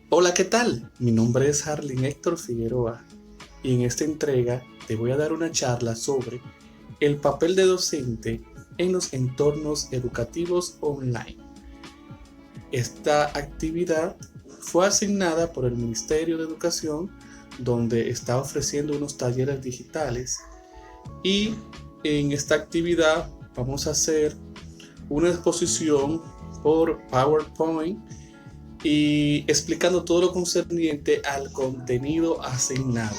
Hola, ¿qué tal? Mi nombre es Harlin Héctor Figueroa y en esta entrega te voy a dar una charla sobre el papel de docente en los entornos educativos online. Esta actividad fue asignada por el Ministerio de Educación, donde está ofreciendo unos talleres digitales, y en esta actividad vamos a hacer una exposición por PowerPoint y explicando todo lo concerniente al contenido asignado.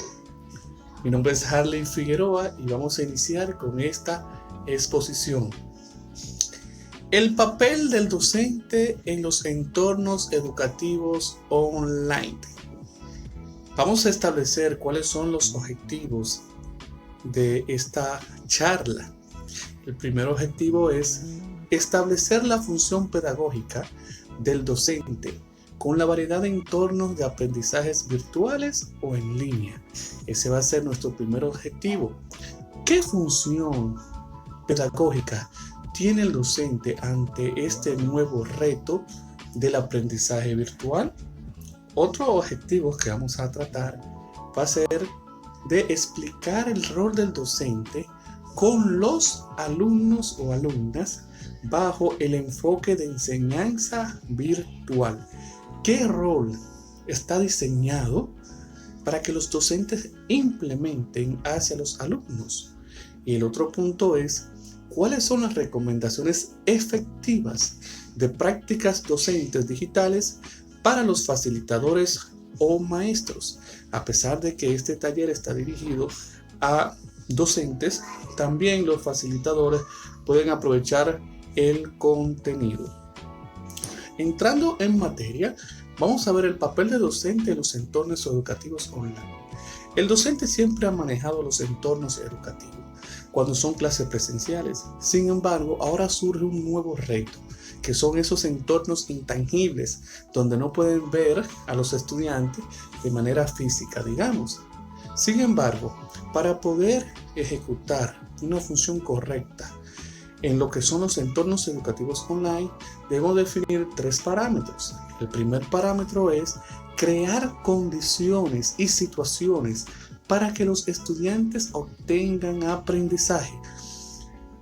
Mi nombre es Harley Figueroa y vamos a iniciar con esta exposición. El papel del docente en los entornos educativos online. Vamos a establecer cuáles son los objetivos de esta charla. El primer objetivo es establecer la función pedagógica del docente con la variedad de entornos de aprendizajes virtuales o en línea. Ese va a ser nuestro primer objetivo. ¿Qué función pedagógica tiene el docente ante este nuevo reto del aprendizaje virtual? Otro objetivo que vamos a tratar va a ser de explicar el rol del docente con los alumnos o alumnas bajo el enfoque de enseñanza virtual. ¿Qué rol está diseñado para que los docentes implementen hacia los alumnos? Y el otro punto es, ¿cuáles son las recomendaciones efectivas de prácticas docentes digitales para los facilitadores o maestros? A pesar de que este taller está dirigido a docentes, también los facilitadores pueden aprovechar el contenido. Entrando en materia, vamos a ver el papel de docente en los entornos educativos online. El docente siempre ha manejado los entornos educativos cuando son clases presenciales. Sin embargo, ahora surge un nuevo reto, que son esos entornos intangibles donde no pueden ver a los estudiantes de manera física, digamos. Sin embargo, para poder ejecutar una función correcta en lo que son los entornos educativos online, debemos definir 3 parámetros. El primer parámetro es crear condiciones y situaciones para que los estudiantes obtengan aprendizaje.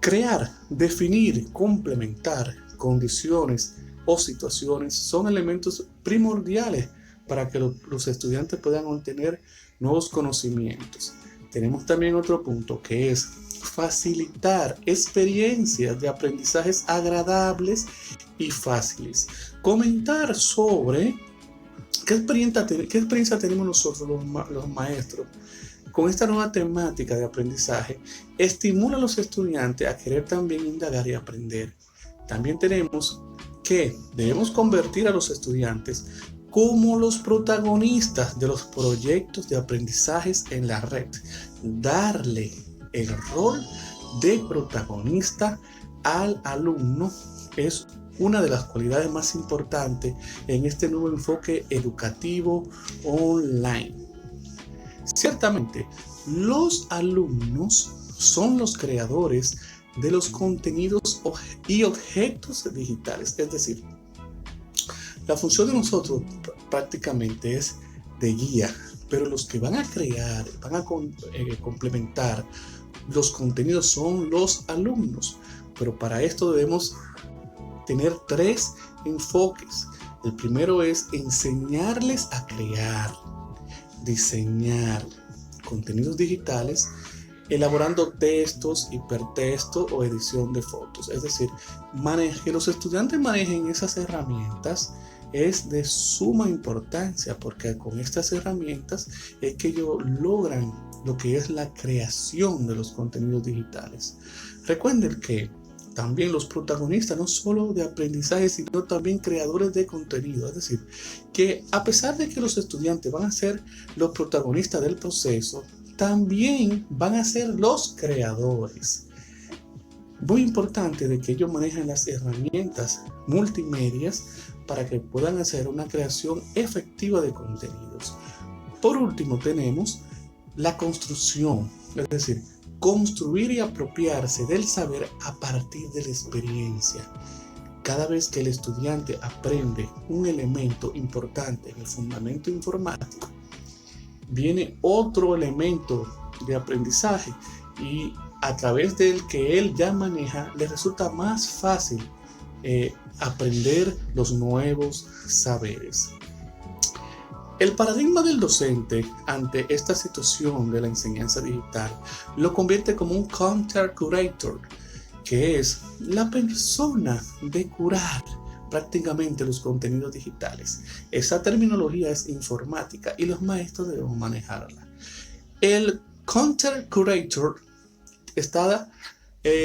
Crear, definir, complementar condiciones o situaciones son elementos primordiales para que los estudiantes puedan obtener nuevos conocimientos. Tenemos también otro punto, que es facilitar experiencias de aprendizajes agradables y fáciles. Comentar sobre qué experiencia tenemos nosotros los maestros con esta nueva temática de aprendizaje. Estimula a los estudiantes a querer también indagar y aprender. También tenemos que debemos convertir a los estudiantes como los protagonistas de los proyectos de aprendizajes en la red. Darle el rol de protagonista al alumno es una de las cualidades más importantes en este nuevo enfoque educativo online. Ciertamente, los alumnos son los creadores de los contenidos y objetos digitales. Es decir, la función de nosotros prácticamente es de guía, pero los que van a crear, van a complementar los contenidos son los alumnos. Pero para esto debemos tener 3 enfoques. El primero es enseñarles a crear, diseñar contenidos digitales, elaborando textos, hipertexto o edición de fotos. Es decir, que los estudiantes manejen esas herramientas es de suma importancia, porque con estas herramientas es que ellos logran lo que es la creación de los contenidos digitales. Recuerden que también los protagonistas no solo de aprendizaje, sino también creadores de contenido. Es decir, que a pesar de que los estudiantes van a ser los protagonistas del proceso, también van a ser los creadores. Muy importante de que ellos manejen las herramientas multimedias para que puedan hacer una creación efectiva de contenidos. Por último, tenemos la construcción, es decir, construir y apropiarse del saber a partir de la experiencia. cada vez que el estudiante aprende un elemento importante en el fundamento informático, viene otro elemento de aprendizaje y a través del que él ya maneja, le resulta más fácil aprender los nuevos saberes. El paradigma del docente ante esta situación de la enseñanza digital lo convierte como un content curator, que es la persona de curar prácticamente los contenidos digitales. Esa terminología es informática y los maestros debemos manejarla. El content curator está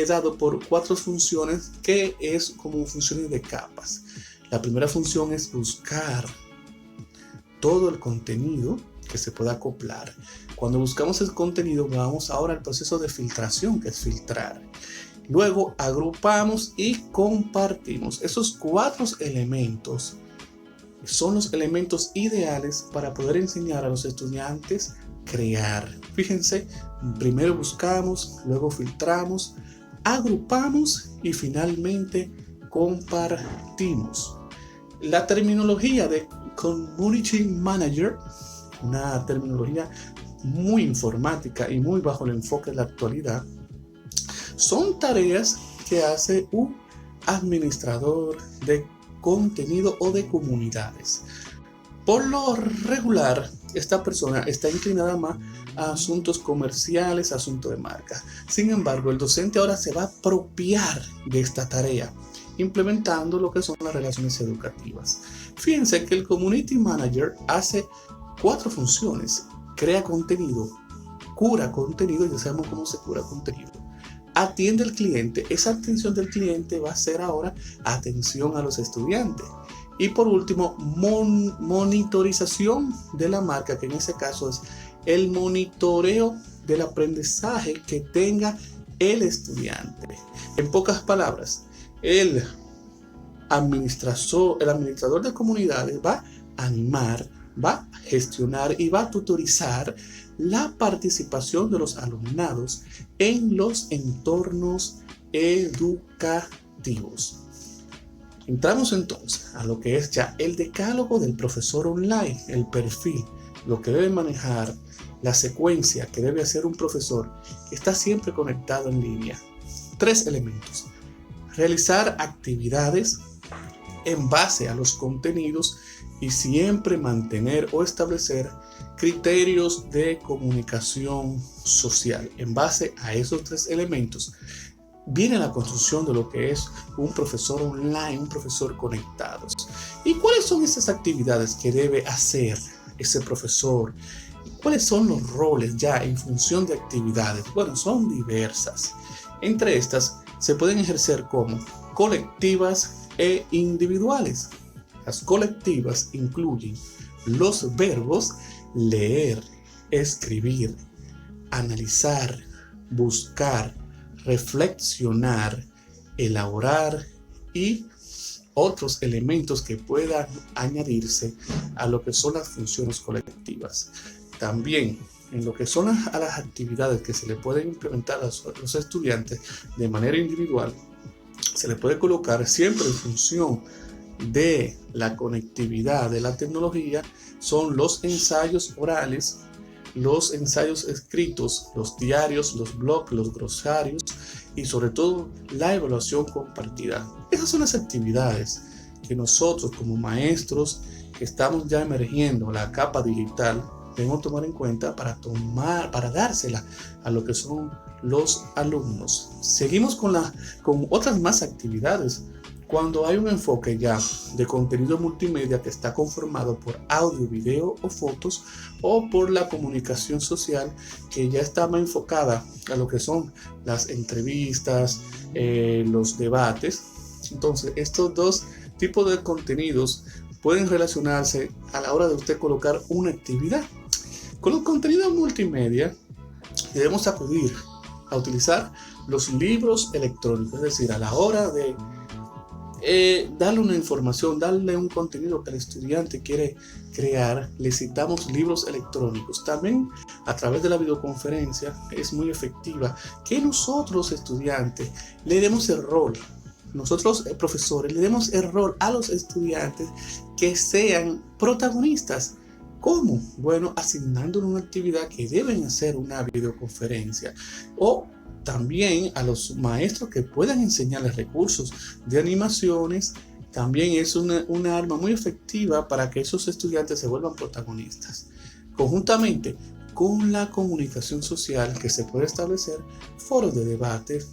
dado por 4 funciones que es como funciones de capas. La primera función es buscar todo el contenido que se pueda acoplar. Cuando buscamos el contenido, vamos ahora al proceso de filtración, que es filtrar. Luego agrupamos y compartimos. Esos 4 elementos son los elementos ideales para poder enseñar a los estudiantes crear. Fíjense, primero buscamos, luego filtramos, agrupamos y finalmente compartimos. La terminología de Community Manager, una terminología muy informática y muy bajo el enfoque de la actualidad, son tareas que hace un administrador de contenido o de comunidades. Por lo regular, esta persona está inclinada más a asuntos comerciales, asuntos de marca. Sin embargo, el docente ahora se va a apropiar de esta tarea, implementando lo que son las relaciones educativas. Fíjense que el Community Manager hace 4 funciones. Crea contenido, cura contenido, ya sabemos cómo se cura contenido. Atiende al cliente, esa atención del cliente va a ser ahora atención a los estudiantes. Y por último, monitorización de la marca, que en ese caso es el monitoreo del aprendizaje que tenga el estudiante. En pocas palabras, el administrador de comunidades va a animar, va a gestionar y va a tutorizar la participación de los alumnados en los entornos educativos. Entramos entonces a lo que es ya el decálogo del profesor online, el perfil, lo que debe manejar, la secuencia que debe hacer un profesor que está siempre conectado en línea. 3 elementos. Realizar actividades en base a los contenidos y siempre mantener o establecer criterios de comunicación social. En base a esos 3 elementos viene la construcción de lo que es un profesor online, un profesor conectado. ¿Y cuáles son esas actividades que debe hacer ese profesor? ¿Cuáles son los roles ya en función de actividades? Bueno, son diversas. Entre estas se pueden ejercer como colectivas e individuales. Las colectivas incluyen los verbos leer, escribir, analizar, buscar, reflexionar, elaborar y otros elementos que puedan añadirse a lo que son las funciones colectivas. También en lo que son las actividades que se le pueden implementar a los estudiantes de manera individual, se le puede colocar siempre en función de la conectividad de la tecnología, son los ensayos orales, los ensayos escritos, los diarios, los blogs, los glosarios y sobre todo la evaluación compartida. Esas son las actividades que nosotros como maestros que estamos ya emergiendo la capa digital debemos tomar en cuenta para dársela a lo que son los alumnos. Seguimos con otras más actividades. Cuando hay un enfoque ya de contenido multimedia que está conformado por audio, video o fotos, o por la comunicación social que ya está más enfocada a lo que son las entrevistas, los debates. Entonces, estos 2 tipos de contenidos pueden relacionarse a la hora de usted colocar una actividad. Con los contenidos multimedia debemos acudir a utilizar los libros electrónicos, es decir, a la hora de darle una información, darle un contenido que el estudiante quiere crear, le citamos libros electrónicos. También a través de la videoconferencia es muy efectiva que nosotros estudiantes le demos el rol nosotros, profesores, le demos el rol a los estudiantes que sean protagonistas. ¿Cómo? Bueno, asignándole una actividad que deben hacer una videoconferencia, o también a los maestros que puedan enseñarles recursos de animaciones. También es una arma muy efectiva para que esos estudiantes se vuelvan protagonistas. Conjuntamente con la comunicación social, que se puede establecer foros de debate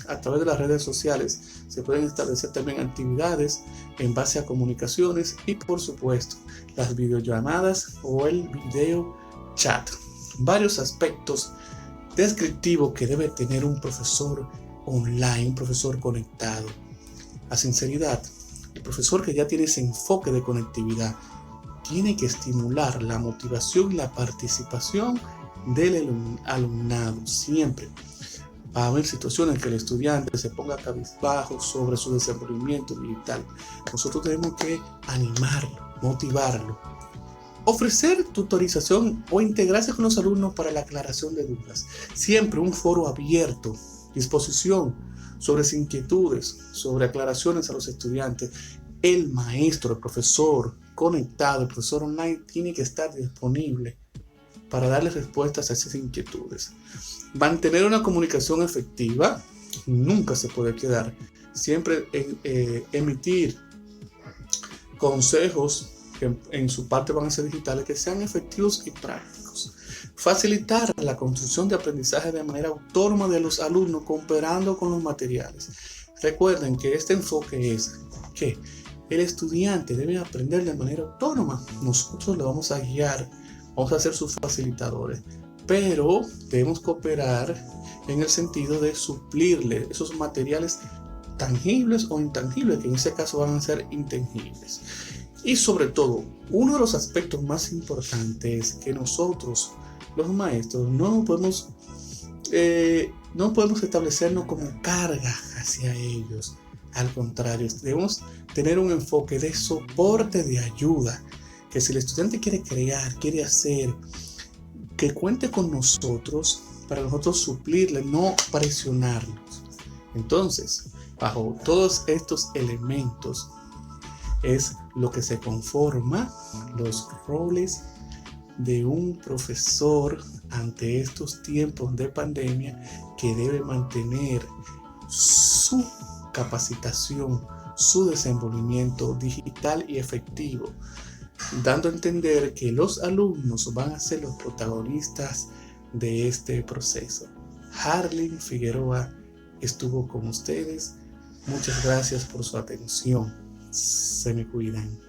a través de las redes sociales, se pueden establecer también actividades en base a comunicaciones y, por supuesto, las videollamadas o el video chat. Varios aspectos descriptivos que debe tener un profesor online, un profesor conectado. La sinceridad. El profesor que ya tiene ese enfoque de conectividad tiene que estimular la motivación y la participación del alumnado. Siempre va a haber situaciones en que el estudiante se ponga cabizbajo sobre su desenvolvimiento digital. Nosotros tenemos que animarlo, motivarlo, ofrecer tutorización o integrarse con los alumnos para la aclaración de dudas. Siempre un foro abierto, disposición sobre sus inquietudes, sobre aclaraciones a los estudiantes. El maestro, el profesor conectado, el profesor online tiene que estar disponible para darle respuestas a esas inquietudes. Mantener una comunicación efectiva, nunca se puede quedar. Siempre emitir consejos que en su parte van a ser digitales, que sean efectivos y prácticos. Facilitar la construcción de aprendizaje de manera autónoma de los alumnos, cooperando con los materiales. Recuerden que este enfoque es que el estudiante debe aprender de manera autónoma. Nosotros le vamos a guiar, vamos a ser sus facilitadores, pero debemos cooperar en el sentido de suplirle esos materiales tangibles o intangibles, que en ese caso van a ser intangibles. Y sobre todo, uno de los aspectos más importantes es que nosotros, los maestros, no podemos establecernos como carga hacia ellos. Al contrario, debemos tener un enfoque de soporte, de ayuda, que si el estudiante quiere crear, quiere hacer, que cuente con nosotros para nosotros suplirle, no presionarnos. Entonces, bajo todos estos elementos es lo que se conforma los roles de un profesor ante estos tiempos de pandemia, que debe mantener su capacitación, su desenvolvimiento digital y efectivo, dando a entender que los alumnos van a ser los protagonistas de este proceso. Harlin Figueroa estuvo con ustedes. Muchas gracias por su atención. Se me cuidan.